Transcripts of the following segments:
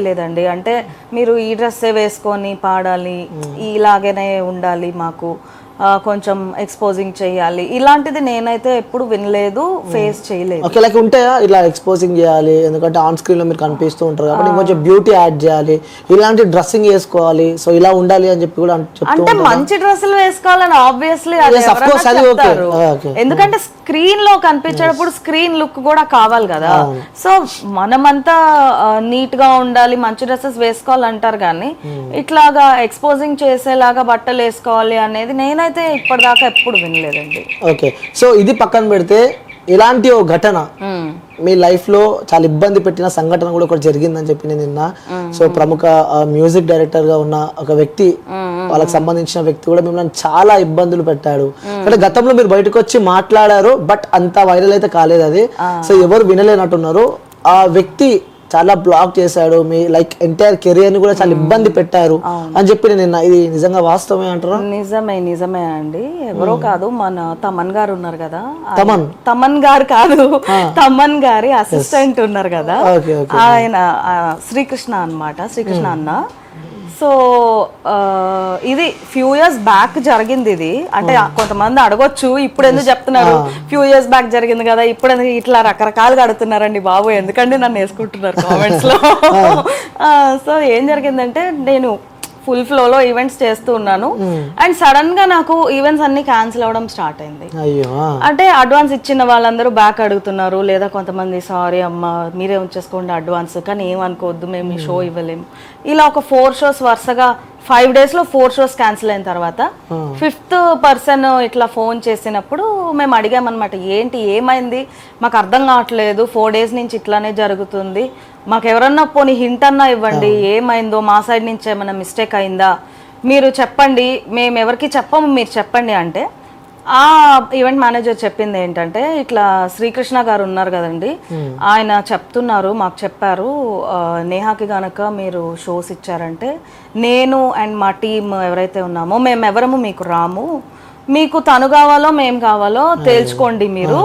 లేదండి. అంటే మీరు ఈ డ్రెస్సే వేసుకొని పాడాలి, ఇలాగనే ఉండాలి, మాకు కొంచెం ఎక్స్పోజింగ్ చేయాలి, ఇలాంటిది నేనైతే ఎప్పుడు వినలేదు, ఫేస్ చేయలేదు. ఓకే, లైక్ ఉంటే ఇలా ఎక్స్పోజింగ్ చేయాలి, ఎందుకంటే ఆన్ స్క్రీన్ లో మీరు కనిపిస్తూ ఉంటారు కాబట్టి కొంచెం బ్యూటీ యాడ్ చేయాలి, ఇలాంటి డ్రెస్సింగ్ వేసుకోవాలి, సో ఇలా ఉండాలి అని చెప్పి కూడా అంటే మంచి డ్రెస్సులు వేసుకోవాలని ఆబ్వియస్లీ అది చెప్తారు. ఎందుకంటే స్క్రీన్ లో కనిపించేటప్పుడు స్క్రీన్ లుక్ కూడా కావాలి కదా. సో మనమంతా నీట్ గా ఉండాలి, మంచి డ్రెస్సెస్ వేసుకోవాలంటారు కానీ ఇట్లాగా ఎక్స్పోజింగ్ చేసేలాగా బట్టలు వేసుకోవాలి అనేది నేనైతే ఇప్పటిదాకా ఎప్పుడు వినలేదండి. ఓకే, సో ఇది పక్కన పెడితే ఇలాంటి ఓ ఘటన మీ లైఫ్ లో చాలా ఇబ్బంది పెట్టిన సంఘటన కూడా ఒకటి జరిగిందని చెప్పి నేను నిన్న. సో ప్రముఖ మ్యూజిక్ డైరెక్టర్ గా ఉన్న ఒక వ్యక్తి, వాళ్ళకి సంబంధించిన వ్యక్తి కూడా మిమ్మల్ని చాలా ఇబ్బందులు పెట్టాడు. అంటే గతంలో మీరు బయటకు వచ్చి మాట్లాడారు, బట్ అంత వైరల్ అయితే కాలేదు అది. సో ఎవరు వినలేనట్టున్నారు. ఆ వ్యక్తి చాలా బ్లాక్ చేశాడు, మీ లైక్ ఎంటైర్ కెరియర్ ని కూడా చాలా ఇబ్బంది పెట్టారు అని చెప్పి నేను. ఇది నిజంగా వాస్తవమే అంటారా? నిజమే అండి. ఎవరో కాదు, మన తమన్ గారు ఉన్నారు కదా, తమన్ గారు కాదు, తమన్ గారి అసిస్టెంట్ ఉన్నారు కదా, ఆయన శ్రీకృష్ణ అన్నమాట, శ్రీకృష్ణ అన్న. సో ఇది ఫ్యూ ఇయర్స్ బ్యాక్ జరిగింది ఇది. అంటే కొంతమంది అడగొచ్చు ఇప్పుడు ఎందుకు చెప్తున్నారు, ఫ్యూ ఇయర్స్ బ్యాక్ జరిగింది కదా, ఇప్పుడు ఎందుకు ఇట్లా రకరకాలుగా అడుగుతున్నారండి బాబు, ఎందుకంటే నన్ను వేసుకుంటున్నారు కామెంట్స్ లో. సో ఏం జరిగిందంటే, నేను ఫుల్ ఫ్లోలో ఈవెంట్స్ చేస్తూ ఉన్నాను అండ్ సడన్ గా నాకు ఈవెంట్స్ అన్ని క్యాన్సిల్ అవ్వడం స్టార్ట్ అయింది. అంటే అడ్వాన్స్ ఇచ్చిన వాళ్ళందరూ బ్యాక్ అడుగుతున్నారు, లేదా కొంతమంది సారీ అమ్మ మీరే ఉంచేసుకోండి అడ్వాన్స్, కానీ ఏమనుకోవద్దు మేము ఈ షో ఇవ్వలేము. ఇలా ఒక 4 shows వరుసగా 5 days లో 4 shows క్యాన్సిల్ అయిన తర్వాత 5th person ఇట్లా ఫోన్ చేసినప్పుడు మేము అడిగామన్నమాట, ఏంటి ఏమైంది మాకు అర్థం కావట్లేదు, 4 days నుంచి ఇట్లానే జరుగుతుంది, మాకు ఎవరన్నా పోనీ హింట్ అన్నా ఇవ్వండి, ఏమైందో మా సైడ్ నుంచి ఏమైనా మిస్టేక్ అయిందా మీరు చెప్పండి, మేము ఎవరికి చెప్పము మీరు చెప్పండి. అంటే ఆ ఈవెంట్ మేనేజర్ చెప్పింది ఏంటంటే, ఇట్లా శ్రీకృష్ణ గారు ఉన్నారు కదండి, ఆయన చెప్తున్నారు, మాకు చెప్పారు నేహాకి గనక మీరు షోస్ ఇచ్చారంటే నేను అండ్ మా టీమ్ ఎవరైతే ఉన్నామో మేము ఎవరము మీకు రాము, మీకు తను కావాలో మేము కావాలో తేల్చుకోండి మీరు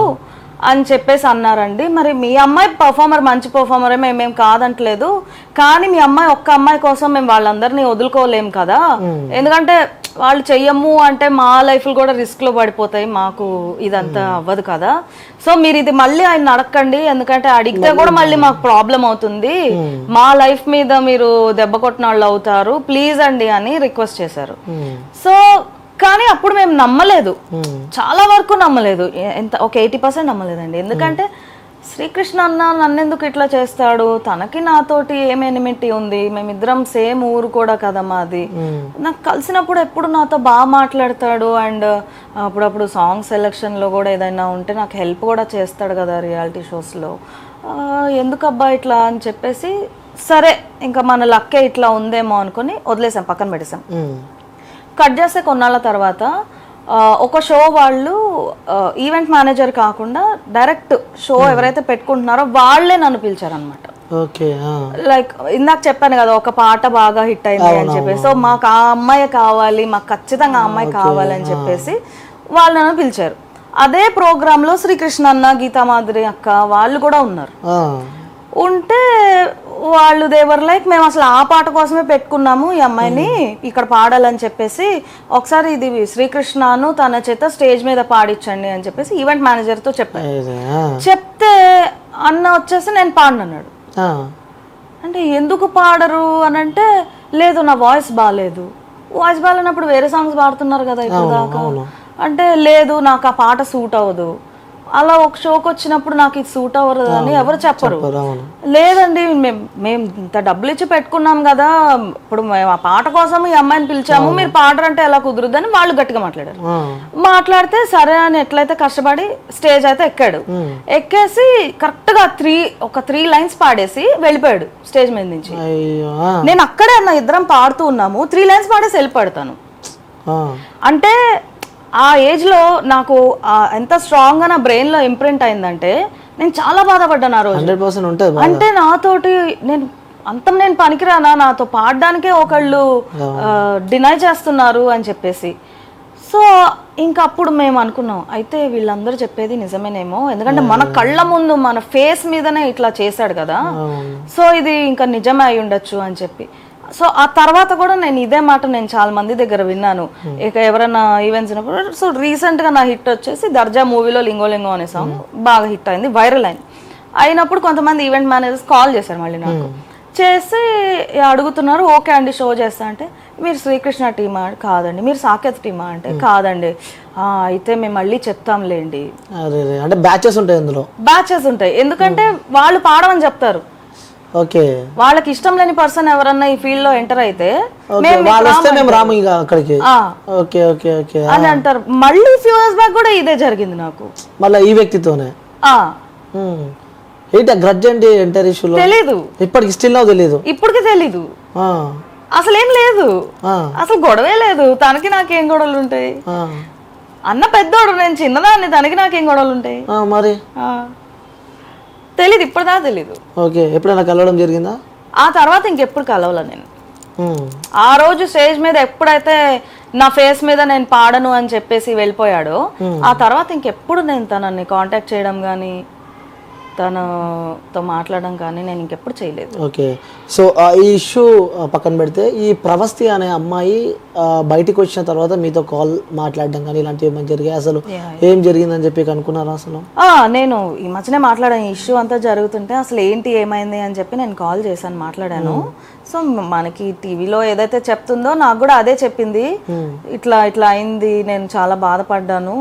అని చెప్పేసి అన్నారండి. మరి మీ అమ్మాయి పర్ఫార్మర్ మంచి పర్ఫార్మరే, మేమేం కాదంటలేదు, కానీ మీ అమ్మాయి ఒక్క అమ్మాయి కోసం మేము వాళ్ళందరినీ వదులుకోలేము కదా, ఎందుకంటే వాళ్ళు చెయ్యము అంటే మా లైఫ్లు కూడా రిస్క్ లో పడిపోతాయి, మాకు ఇదంతా అవ్వదు కదా, సో మీరు ఇది మళ్ళీ ఆయన అడగండి, ఎందుకంటే అడిగితే కూడా మళ్ళీ మాకు ప్రాబ్లం అవుతుంది, మా లైఫ్ మీద మీరు దెబ్బ కొట్టిన వాళ్ళు అవుతారు, ప్లీజ్ అండి అని రిక్వెస్ట్ చేశారు. సో కానీ అప్పుడు మేము నమ్మలేదు, చాలా వరకు నమ్మలేదు, ఎంత ఒక 80% నమ్మలేదండి. ఎందుకంటే శ్రీకృష్ణ అన్న నన్నెందుకు ఇట్లా చేస్తాడు, తనకి నాతోటి ఏం ఎనిమిటీ ఉంది, మేమిద్దరం సేమ్ ఊరు కూడా కదా మాది, నాకు కలిసినప్పుడు ఎప్పుడు నాతో బాగా మాట్లాడతాడు అండ్ అప్పుడప్పుడు సాంగ్ సెలెక్షన్లో కూడా ఏదైనా ఉంటే నాకు హెల్ప్ కూడా చేస్తాడు కదా రియాలిటీ షోస్లో, ఎందుకబ్బా ఇట్లా అని చెప్పేసి సరే ఇంకా మన లక్కే ఇట్లా ఉందేమో అనుకుని వదిలేసాం, పక్కన పెట్టేసాం. కట్ చేస్తే కొన్నాళ్ళ తర్వాత ఒక షో వాళ్ళు ఈవెంట్ మేనేజర్ కాకుండా డైరెక్ట్ షో ఎవరైతే పెట్టుకుంటున్నారో వాళ్ళే నన్ను పిలిచారనమాట. లైక్ ఇందాక చెప్పాను కదా ఒక పాట బాగా హిట్ అయింది అని చెప్పేసి, సో మాకు ఆ అమ్మాయి కావాలి, మాకు ఖచ్చితంగా ఆ అమ్మాయి కావాలని చెప్పేసి వాళ్ళు నన్ను పిలిచారు. అదే ప్రోగ్రామ్ లో శ్రీకృష్ణ అన్న, గీతామాధురి అక్క వాళ్ళు కూడా ఉన్నారు. ఉంటే వాళ్ళు దేవర్ లైక్ మేము అసలు ఆ పాట కోసమే పెట్టుకున్నాము ఈ అమ్మాయిని ఇక్కడ పాడాలని చెప్పేసి, ఒకసారి ఇది శ్రీకృష్ణను తన చేత స్టేజ్ మీద పాడించండి అని చెప్పేసి ఈవెంట్ మేనేజర్ తో చెప్పాను. చెప్తే అన్న వచ్చేసి నేను పాడనన్నాడు. అంటే ఎందుకు పాడరు అని అంటే, లేదు నా వాయిస్ బాగాలేదు. వాయిస్ బాగాలేనప్పుడు వేరే సాంగ్స్ పాడుతున్నారు కదా ఇప్పుడు దాకా అంటే, లేదు నాకు ఆ పాట సూట్ అవ్వదు, అలా ఒక షోకి వచ్చినప్పుడు నాకు ఇది సూట్ అవ్వదు అని ఎవరు చెప్పరు. లేదండి మేము ఇంత డబ్బులు ఇచ్చి పెట్టుకున్నాం కదా, ఇప్పుడు మేము ఆ పాట కోసం ఈ అమ్మాయిని పిలిచాము, మీరు పాడరంటే ఎలా కుదురుద్దని వాళ్ళు గట్టిగా మాట్లాడారు. మాట్లాడితే సరే అని ఎట్లయితే కష్టపడి స్టేజ్ అయితే ఎక్కాడు. ఎక్కేసి కరెక్ట్ గా ఒక 3 lines పాడేసి వెళ్ళిపోయాడు స్టేజ్ మీద నుంచి. నేను అక్కడే అన్న ఇద్దరం పాడుతూ ఉన్నాము, 3 lines పాడేసి వెళ్ళిపోతాను. అంటే ఆ ఏజ్ లో నాకు ఎంత స్ట్రాంగ్ గా నా బ్రెయిన్ లో ఇంప్రింట్ అయిందంటే నేను చాలా బాధపడ్డాను ఆ రోజు. అంటే నాతోటి నేను పనికిరానా, నాతో పాడడానికే ఒకళ్ళు డినై చేస్తున్నారు అని చెప్పేసి. సో ఇంకా అప్పుడు మేము అనుకున్నాం అయితే వీళ్ళందరూ చెప్పేది నిజమేనేమో, ఎందుకంటే మన కళ్ళ ముందు మన ఫేస్ మీదనే ఇట్లా చేశాడు కదా, సో ఇది ఇంకా నిజమే అయి ఉండొచ్చు అని చెప్పి. సో ఆ తర్వాత కూడా నేను ఇదే మాట నేను చాలా మంది దగ్గర విన్నాను, ఇక ఎవరైనా ఈవెంట్స్ ఉన్నప్పుడు. సో రీసెంట్గా నా హిట్ వచ్చేసి దర్జా మూవీలో లింగో లింగో అనే సాంగ్ బాగా హిట్ అయింది, వైరల్ అయింది. అయినప్పుడు కొంతమంది ఈవెంట్ మేనేజర్స్ కాల్ చేశారు మళ్ళీ నాకు, చేసి అడుగుతున్నారు ఓకే అండి షో చేస్తా అంటే, మీరు శ్రీకృష్ణ టీమా కాదండి, మీరు సాకేత్ టీమా అంటే కాదండి, అయితే మేము మళ్ళీ చెప్తాంలేండి. అంటే బ్యాచెస్ ఉంటాయి, అందులో బ్యాచెస్ ఉంటాయి, ఎందుకంటే వాళ్ళు పాడమని చెప్తారు. ఓకే, వాళ్ళకి ఇష్టం లేని పర్సన్ ఎవరన్నా ఈ ఫీల్డ్ లో ఎంటర్ అయితే మేము రాము ఇక అక్కడికి ఓకే ఓకే ఓకే అని అంటారు. మళ్ళీ ఫ్యూ ఇయర్స్ బ్యాక్ కూడా ఇదే జరిగింది నాకు, మళ్ళీ ఈ వ్యక్తితోనే. ఏంటి గ్రడ్జ్ అంటే ఎంటర్ ఇష్యూలో తెలీదు, ఇప్పటికి స్టిల్ తెలీదు, ఇప్పటికి తెలీదు, అసలు ఏం లేదు, అసలు గొడవే లేదు. తనకి నాకేం గొడవలు ఉంటాయి, అన్న పెద్దోడు నేను చిన్నదాన్ని, తనకి నాకేం గొడవలు ఉంటాయి మరి తెలీదు, ఇప్పటిదా తెలీదు. ఓకే, ఎప్పుడైనా కలవడం జరిగిందా? ఆ తర్వాత ఇంకెప్పుడు కలవలా నేను. ఆ రోజు స్టేజ్ మీద ఎప్పుడైతే నా ఫేస్ మీద నేను పాడను అని చెప్పేసి వెళ్ళిపోయాడో, ఆ తర్వాత ఇంకెప్పుడు నేను తనని కాంటాక్ట్ చేయడం కానీ తనతో మాట్లాడడం కానీ నేను ఇంకెప్పుడు చేయలేదు. ఓకే, సో ఈ ఇష్యూ పక్కన పెడితే ఈ ప్రవస్తి అనే అమ్మాయి బయటికి వచ్చిన తర్వాత మీతో కాల్ మాట్లాడడం కానీ ఇలాంటివి ఏమైనా జరిగాయి? అసలు ఏం జరిగిందని చెప్పి అనుకున్నారా అసలు? నేను ఈ మధ్యనే మాట్లాడాను, ఇష్యూ అంతా జరుగుతుంటే అసలు ఏంటి ఏమైంది అని చెప్పి నేను కాల్ చేశాను, మాట్లాడాను. సో మనకి టీవీలో ఏదైతే చెప్తుందో నాకు కూడా అదే చెప్పింది, ఇట్లా ఇట్లా అయింది, నేను చాలా బాధపడ్డాను,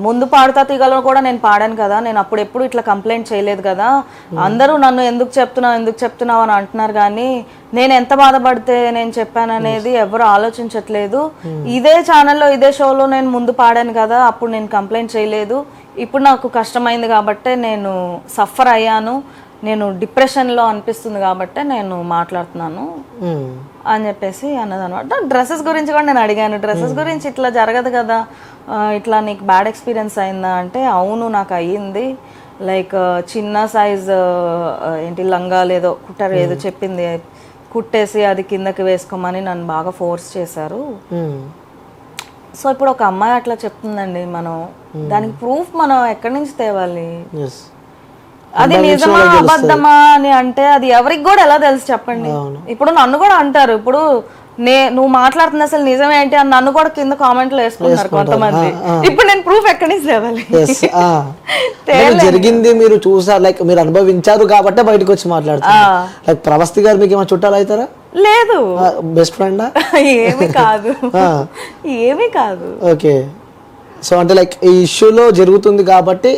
ముందు పాడుతా తీగలో కూడా నేను పాడాను కదా, నేను అప్పుడు ఎప్పుడు ఇట్లా కంప్లైంట్ చేయలేదు కదా, అందరూ నన్ను ఎందుకు చెప్తున్నావు అని అంటున్నారు, కానీ నేను ఎంత బాధపడితే నేను చెప్పాను అనేది ఎవరు ఆలోచించట్లేదు. ఇదే ఛానల్లో ఇదే షోలో నేను ముందు పాడాను కదా, అప్పుడు నేను కంప్లైంట్ చేయలేదు, ఇప్పుడు నాకు కష్టమైంది కాబట్టి నేను సఫర్ అయ్యాను, నేను డిప్రెషన్లో అనిపిస్తుంది కాబట్టి నేను మాట్లాడుతున్నాను అని చెప్పేసి అన్నదన్నమాట. డ్రెస్సెస్ గురించి కూడా నేను అడిగాను, డ్రెస్సెస్ గురించి ఇట్లా జరగదు కదా, ఇట్లా నీకు బ్యాడ్ ఎక్స్పీరియన్స్ అయిందా అంటే, అవును నాకు అయ్యింది, లైక్ చిన్న సైజ్ ఏంటి లంగాలు ఏదో కుట్టారు, ఏదో చెప్పింది, కుట్టేసి అది కిందకి వేసుకోమని నన్ను బాగా ఫోర్స్ చేశారు. సో ఇప్పుడు ఒక అమ్మాయి అట్లా చెప్తుందండి, మనం దానికి ప్రూఫ్ మనం ఎక్కడి నుంచి తేవాలి? అది నిజమా అబద్ధమా అని అంటే అది ఎవరికి కూడా ఎలా తెలుసు చెప్పండి? ఇప్పుడు నన్ను కూడా అంటారు, ఇప్పుడు నువ్వు మాట్లాడుతున్న అసలు నిజమే ఏంటి అని నన్ను కూడా కింద కామెంట్లు వేసుకున్నారు కొంతమంది. ఇప్పుడు నేను ప్రూఫ్ ఎక్కడి నుంచి తేవాలి? జరిగింది మీరు చూసారు, లైక్ మీరు అనుభవించారు కాబట్టి బయటకు వచ్చి మాట్లాడుతారు. లైక్ ప్రవస్తి గారు మీకు ఏమైనా చుట్టాలు అవుతారా? లేదు, బెస్ట్ ఫ్రెండా? ఏమీ కాదు, ఏమీ కాదు. ఓకే, సో అంటే లైక్ ఈ ఇష్యూలో జరుగుతుంది కాబట్టి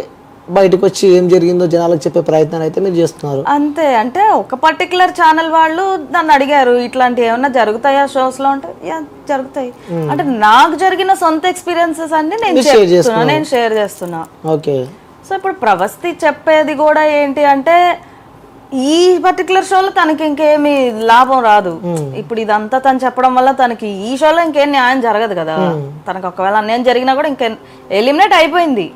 బయటకు వచ్చి ఏం జరిగిందో జనాలకు చెప్పే ప్రయత్నం అయితే మీరు చేస్తున్నారు అంతే. అంటే ఒక పర్టికులర్ ఛానల్ వాళ్ళు నన్ను అడిగారు, ఇట్లాంటి ఏమన్నా జరుగుతాయా షోస్ లో అంటే, జరుగుతాయి అంటే నాకు జరిగిన సొంత ఎక్స్పీరియన్సెస్ అన్ని నేను షేర్ చేస్తున్నా. ఓకే, సో ఇప్పుడు ప్రవస్తి చెప్పేది కూడా ఏంటి అంటే, ఈ పర్టికులర్ షోలో తనకి ఇంకేమి లాభం రాదు. ఇప్పుడు ఇదంతా తను చెప్పడం వల్ల తనకి ఈ షోలో ఇంకేం న్యాయం జరగదు కదా, తనకు ఒకవేళ అన్యాయం జరిగినా కూడా ఇంకే ఎలిమినేట్ అయిపోయింది.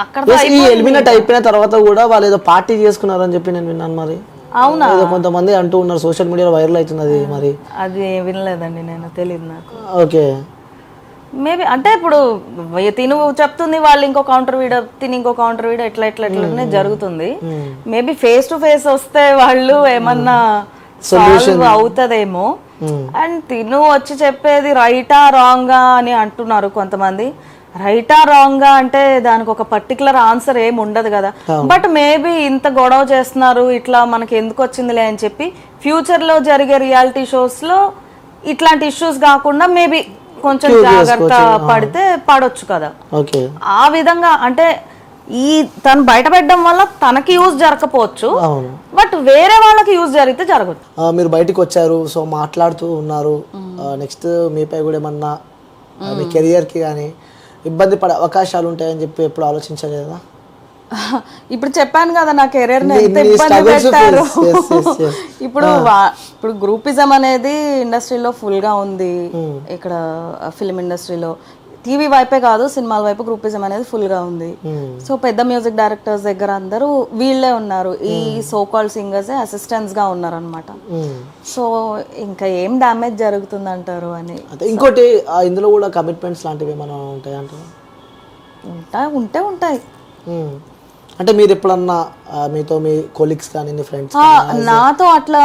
అక్కడ ఎలిమినేట్ అయిపోయిన తర్వాత కూడా వాళ్ళు ఏదో పార్టీ చేసుకున్నారని చెప్పి నేను విన్నాను. మరి అవునా? ఏదో కొంతమంది అంటూ ఉన్నారు, సోషల్ మీడియాలో వైరల్ అవుతుంది. మరి అది వినలేదండి నేను, తెలియదు నాకు. ఓకే, మేబీ అంటే ఇప్పుడు తిను చెప్తుంది, వాళ్ళు ఇంకో కౌంటర్ వీడియో, తిని ఇంకో కౌంటర్ వీడియో, ఇట్లా ఇట్లా ఇట్లా జరుగుతుంది. మేబీ ఫేస్ టు ఫేస్ వస్తే వాళ్ళు ఏమన్నా సాల్వ్ అవుతుందేమో. అండ్ తిను వచ్చి చెప్పేది రైటా రాంగా అని అంటున్నారు కొంతమంది. రైటా రాంగా అంటే దానికి ఒక పర్టికులర్ ఆన్సర్ ఏమి ఉండదు కదా. బట్ మేబీ ఇంత గొడవ చేస్తున్నారు, ఇట్లా మనకి ఎందుకు వచ్చిందిలే అని చెప్పి ఫ్యూచర్ లో జరిగే రియాలిటీ షోస్ లో ఇట్లాంటి ఇష్యూస్ కాకుండా మేబీ కొంచెం జాగ్రత్త పడితే పడొచ్చు కదా. ఆ విధంగా అంటే ఈ తను బయట పెట్టడం వల్ల తనకి యూజ్ జరగకపోవచ్చు, బట్ వేరే వాళ్ళకి యూజ్ జరిగితే జరగచ్చు. మీరు బయటకు వచ్చారు, సో మాట్లాడుతూ ఉన్నారు, నెక్స్ట్ మీపై కూడా ఏమన్నా మీ కెరియర్ కి కానీ ఇబ్బంది పడే అవకాశాలు ఉంటాయని చెప్పి ఎప్పుడు ఆలోచించలేదా? ఇప్పుడు చెప్పాను కదా నా కెరీర్ ని ఎంత ఇబ్బంది పెట్టారు. ఇప్పుడు గ్రూపిజం అనేది ఇండస్ట్రీలో ఫుల్ గా ఉంది, ఇక్కడ ఫిల్మ్ ఇండస్ట్రీలో టీవీ వైపే కాదు సినిమాల వైపు గ్రూపిజం అనేది ఫుల్ గా ఉంది. సో పెద్ద మ్యూజిక్ డైరెక్టర్స్ దగ్గర అందరూ వీళ్ళే ఉన్నారు, ఈ సో కాల్డ్ సింగర్స్ అసిస్టెంట్స్ గా ఉన్నారు అనమాట. సో ఇంకా ఏం డ్యామేజ్ జరుగుతుంది అంటారు అని. ఇంకోటి ఇందులో కూడా కమిట్మెంట్స్ లాంటివి ఏమైనా ఉంటాయి అంటారు? ఉంటాయి. అంటే మీరు ఎప్పుడన్నా మీతో మీ కొలీగ్స్ కానీ ఫ్రెండ్స్ నాతో అట్లా